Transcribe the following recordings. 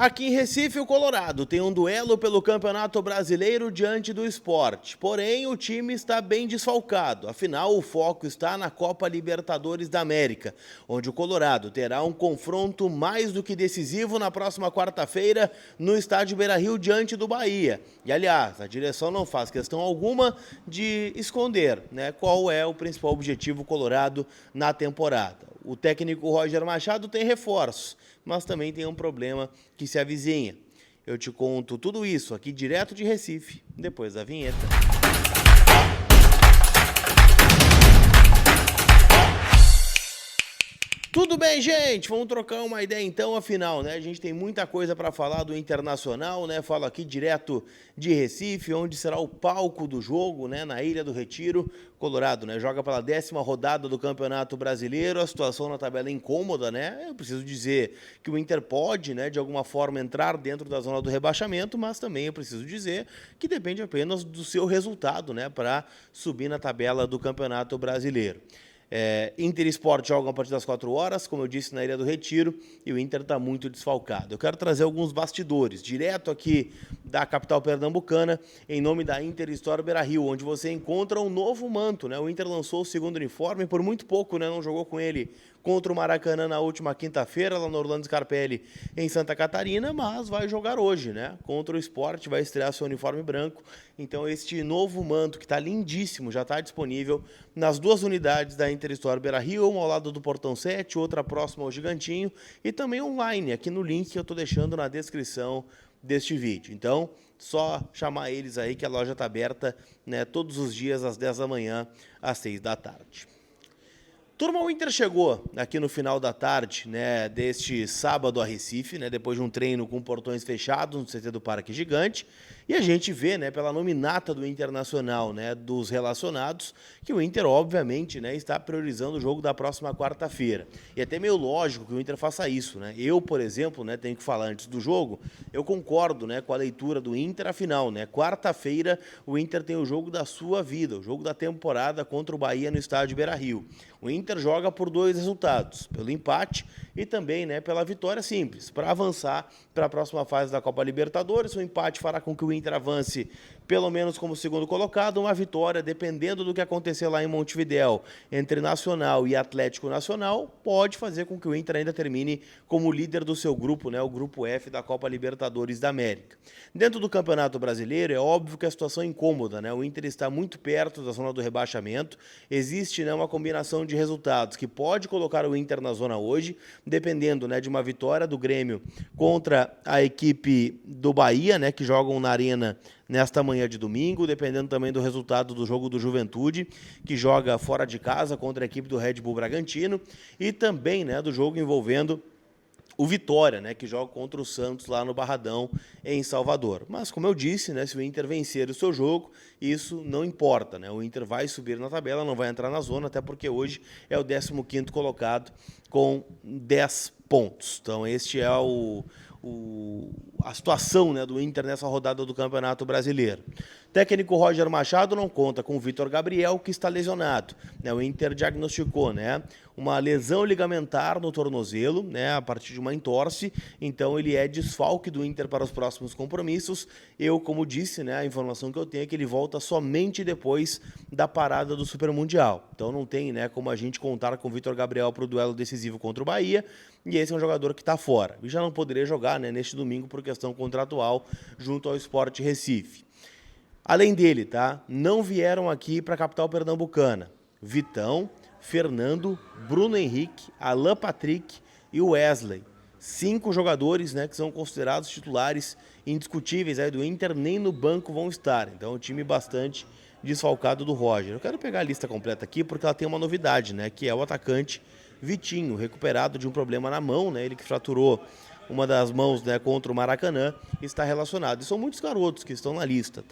Aqui em Recife, o Colorado tem um duelo pelo Campeonato Brasileiro diante do Sport. Porém, o time está bem desfalcado. Afinal, o foco está na Copa Libertadores da América, onde o Colorado terá um confronto mais do que decisivo na próxima quarta-feira no estádio Beira-Rio diante do Bahia. E, aliás, a direção não faz questão alguma de esconder, qual é o principal objetivo colorado na temporada. O técnico Roger Machado tem reforços, mas também tem um problema que se avizinha. Eu te conto tudo isso aqui direto de Recife, depois da vinheta. Tudo bem, gente? Vamos trocar uma ideia então, afinal, A gente tem muita coisa para falar do Internacional, Falo aqui direto de Recife, onde será o palco do jogo, na Ilha do Retiro. Colorado, joga pela 10ª rodada do Campeonato Brasileiro, a situação na tabela é incômoda, Eu preciso dizer que o Inter pode, de alguma forma entrar dentro da zona do rebaixamento, mas também eu preciso dizer que depende apenas do seu resultado, para subir na tabela do Campeonato Brasileiro. Inter e Sport jogam a partir das 4 horas, como eu disse, na Ilha do Retiro, e o Inter está muito desfalcado. Eu quero trazer alguns bastidores, direto aqui da capital pernambucana, em nome da Inter Store Beira-Rio, onde você encontra um novo manto, O Inter lançou o segundo uniforme, por muito pouco, não jogou com ele contra o Maracanã na última quinta-feira, lá no Orlando Scarpelli, em Santa Catarina, mas vai jogar hoje, Contra o Sport, vai estrear seu uniforme branco. Então, este novo manto, que está lindíssimo, já está disponível nas 2 unidades da Inter Store Beira-Rio, uma ao lado do Portão 7, outra próxima ao Gigantinho, e também online, aqui no link que eu estou deixando na descrição deste vídeo. Então, só chamar eles aí que a loja está aberta, todos os dias, às 10 da manhã, às 6 da tarde. Turma, o Inter chegou aqui no final da tarde, deste sábado a Recife, depois de um treino com portões fechados no CT do Parque Gigante, e a gente vê, pela nominata do Internacional, dos relacionados, que o Inter, obviamente, está priorizando o jogo da próxima quarta-feira. E é até meio lógico que o Inter faça isso, Eu, por exemplo, tenho que falar antes do jogo, eu concordo, com a leitura do Inter, afinal, quarta-feira o Inter tem o jogo da sua vida, o jogo da temporada contra o Bahia no estádio Beira-Rio. O Inter joga por 2 resultados, pelo empate e também pela vitória simples, para avançar para a próxima fase da Copa Libertadores. O empate fará com que o Inter avance pelo menos como segundo colocado, uma vitória, dependendo do que acontecer lá em Montevidéu, entre Nacional e Atlético Nacional, pode fazer com que o Inter ainda termine como líder do seu grupo, o grupo F da Copa Libertadores da América. Dentro do Campeonato Brasileiro, é óbvio que a situação é incômoda, O Inter está muito perto da zona do rebaixamento, existe uma combinação de resultados que pode colocar o Inter na zona hoje, dependendo de uma vitória do Grêmio contra a equipe do Bahia, que jogam na Arena nesta manhã de domingo, dependendo também do resultado do jogo do Juventude, que joga fora de casa contra a equipe do Red Bull Bragantino, e também do jogo envolvendo o Vitória, que joga contra o Santos lá no Barradão, em Salvador. Mas, como eu disse, se o Inter vencer o seu jogo, isso não importa, O Inter vai subir na tabela, não vai entrar na zona, até porque hoje é o 15º colocado com 10 pontos. Então, este é a situação do Inter nessa rodada do Campeonato Brasileiro. Técnico Roger Machado não conta com o Vitor Gabriel, que está lesionado. O Inter diagnosticou uma lesão ligamentar no tornozelo, a partir de uma entorse, então ele é desfalque do Inter para os próximos compromissos. Eu, como disse, a informação que eu tenho é que ele volta somente depois da parada do Super Mundial. Então não tem como a gente contar com o Vitor Gabriel para o duelo decisivo contra o Bahia, e esse é um jogador que está fora. E já não poderia jogar neste domingo por questão contratual junto ao Sport Recife. Além dele, não vieram aqui para a capital pernambucana Vitão, Fernando, Bruno Henrique, Alan Patrick e Wesley. 5 jogadores que são considerados titulares indiscutíveis do Inter, nem no banco vão estar. Então, é um time bastante desfalcado do Roger. Eu quero pegar a lista completa aqui porque ela tem uma novidade, que é o atacante Vitinho, recuperado de um problema na mão, ele que fraturou uma das mãos contra o Maracanã, está relacionado. E são muitos garotos que estão na lista,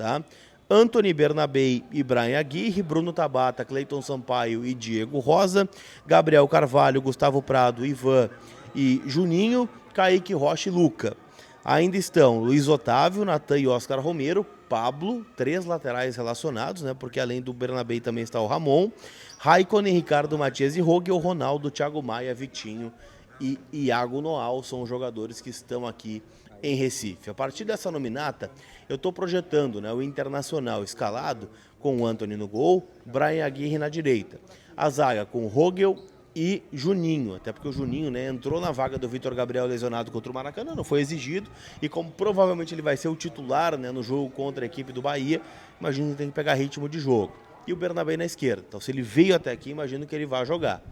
Antony Bernabei e Brian Aguirre, Bruno Tabata, Cleiton Sampaio e Diego Rosa, Gabriel Carvalho, Gustavo Prado, Ivan e Juninho, Kaique Rocha e Luca. Ainda estão Luiz Otávio, Natan e Oscar Romero, Pablo, 3 laterais relacionados, porque além do Bernabei também está o Ramon, Raikkonen, Ricardo Matias e Rogel, Ronaldo, Thiago Maia, Vitinho e Iago Noal são os jogadores que estão aqui em Recife. A partir dessa nominata, eu estou projetando, né, o Internacional escalado com o Antony no gol, Brian Aguirre na direita. A zaga com Rogel e Juninho, até porque o Juninho, né, entrou na vaga do Vitor Gabriel lesionado contra o Maracanã, não foi exigido, e como provavelmente ele vai ser o titular, né, no jogo contra a equipe do Bahia, imagino que tem que pegar ritmo de jogo. E o Bernabé na esquerda, então se ele veio até aqui, imagino que ele vai jogar.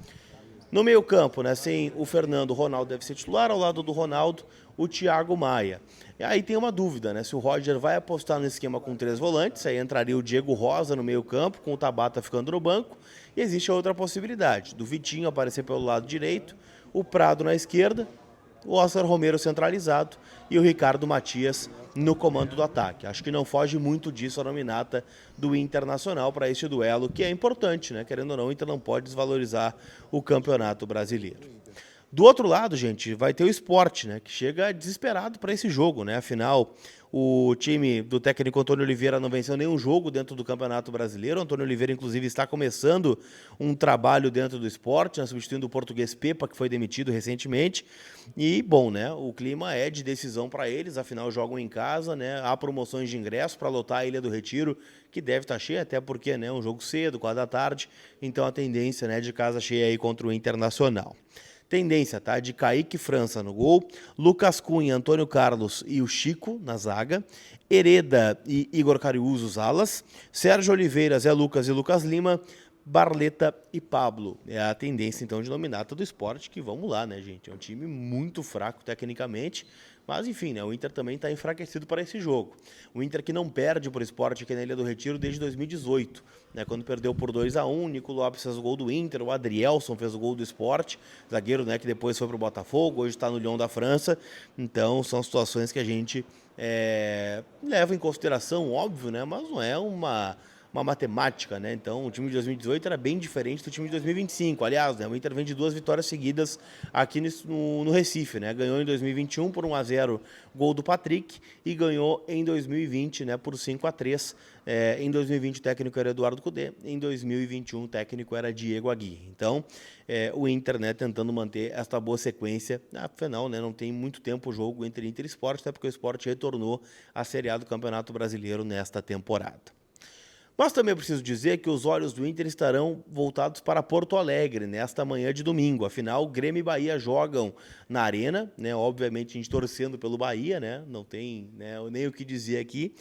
No meio campo, né, sem o Fernando, o Ronaldo deve ser titular, ao lado do Ronaldo, o Thiago Maia. E aí tem uma dúvida, né, se o Roger vai apostar no esquema com 3 volantes, aí entraria o Diego Rosa no meio campo, com o Tabata ficando no banco, e existe a outra possibilidade, do Vitinho aparecer pelo lado direito, o Prado na esquerda, o Oscar Romero centralizado e o Ricardo Matias no comando do ataque. Acho que não foge muito disso a nominata do Internacional para este duelo, que é importante, né? Querendo ou não, o Inter não pode desvalorizar o Campeonato Brasileiro. Do outro lado, gente, vai ter o Sport, né, que chega desesperado para esse jogo, né? Afinal, o time do técnico Antônio Oliveira não venceu nenhum jogo dentro do Campeonato Brasileiro. O Antônio Oliveira, inclusive, está começando um trabalho dentro do Sport, né, substituindo o português Pepa, que foi demitido recentemente. E, bom, né, o clima é de decisão para eles, afinal jogam em casa, né? Há promoções de ingresso para lotar a Ilha do Retiro, que deve estar cheia, até porque, né, um jogo cedo, 4 da tarde, então a tendência, né, de casa cheia aí contra o Internacional. Tendência, tá? De Kaique França no gol, Lucas Cunha, Antônio Carlos e o Chico na zaga, Hereda e Igor Cariúzo os alas, Sérgio Oliveira, Zé Lucas e Lucas Lima, Barleta e Pablo. É a tendência, então, de nominata do Sport, que vamos lá, né, gente? É um time muito fraco tecnicamente, mas, enfim, né, o Inter também está enfraquecido para esse jogo. O Inter que não perde por Sport aqui na Ilha do Retiro desde 2018, né, quando perdeu por 2-1, Nico Lopes fez o gol do Inter, o Adrielson fez o gol do Sport, zagueiro, né, que depois foi para o Botafogo, hoje está no Lyon da França. Então, são situações que a gente leva em consideração, óbvio, né, mas não é uma matemática, né? Então, o time de 2018 era bem diferente do time de 2025. Aliás, né, o Inter vem de 2 vitórias seguidas aqui no Recife, né? Ganhou em 2021 por 1-0, gol do Patrick, e ganhou em 2020, né, por 5-3. Em 2020 o técnico era Eduardo Cudê, em 2021 o técnico era Diego Aguirre. Então, o Inter, né, tentando manter esta boa sequência. Afinal, né, não tem muito tempo o jogo entre Inter e Sport, até porque o Sport retornou à Série A do Campeonato Brasileiro nesta temporada. Mas também preciso dizer que os olhos do Inter estarão voltados para Porto Alegre nesta manhã de domingo. Afinal, Grêmio e Bahia jogam na Arena, né? Obviamente a gente torcendo pelo Bahia, né? Não tem, né, nem o que dizer aqui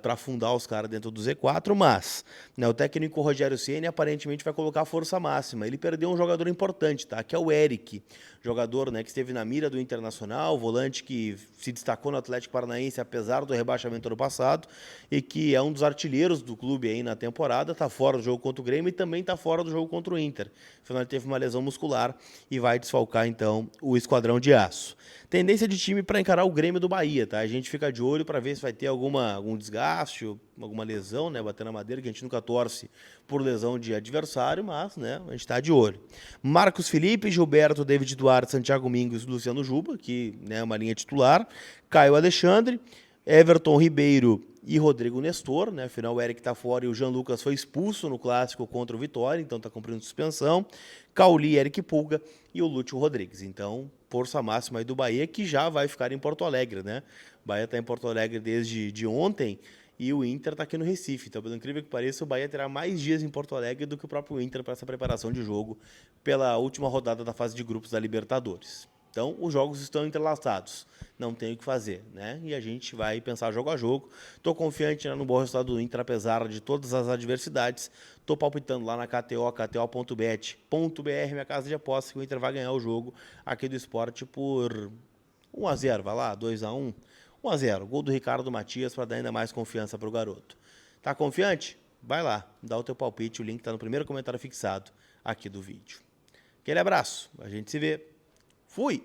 para afundar os caras dentro do Z4, mas, né, o técnico Rogério Ceni aparentemente vai colocar força máxima. Ele perdeu um jogador importante, tá? Que é o Eric, jogador, né, que esteve na mira do Internacional, volante que se destacou no Atlético Paranaense apesar do rebaixamento ano passado e que é um dos artilheiros do clube aí na temporada, está fora do jogo contra o Grêmio e também está fora do jogo contra o Inter. Afinal, ele teve uma lesão muscular e vai desfalcar, então, o Esquadrão de Aço. Tendência de time para encarar o Grêmio do Bahia, tá? A gente fica de olho para ver se vai ter algum desgaste, alguma lesão, né? Bater na madeira, que a gente nunca torce por lesão de adversário, mas, né, a gente está de olho. Marcos Felipe, Gilberto, David Duarte, Santiago Mingos e Luciano Juba, que, né, é uma linha titular. Caio Alexandre, Everton Ribeiro e Rodrigo Nestor, né? Afinal, o Eric está fora e o Jean Lucas foi expulso no clássico contra o Vitória, então está cumprindo suspensão. Cauli, Eric Pulga e o Lúcio Rodrigues. Então, força máxima aí do Bahia, que já vai ficar em Porto Alegre, né? O Bahia está em Porto Alegre desde ontem e o Inter está aqui no Recife. Então, pelo incrível que pareça, o Bahia terá mais dias em Porto Alegre do que o próprio Inter para essa preparação de jogo pela última rodada da fase de grupos da Libertadores. Então, os jogos estão entrelaçados, não tem o que fazer, né? E a gente vai pensar jogo a jogo. Estou confiante, né, no bom resultado do Inter, apesar de todas as adversidades. Estou palpitando lá na KTO, kto.bet.br, minha casa de aposta, que o Inter vai ganhar o jogo aqui do Sport por 1-0, vai lá, 2-1, 1-0. Gol do Ricardo Matias para dar ainda mais confiança para o garoto. Tá confiante? Vai lá, dá o teu palpite, o link está no primeiro comentário fixado aqui do vídeo. Aquele abraço, a gente se vê. Fui!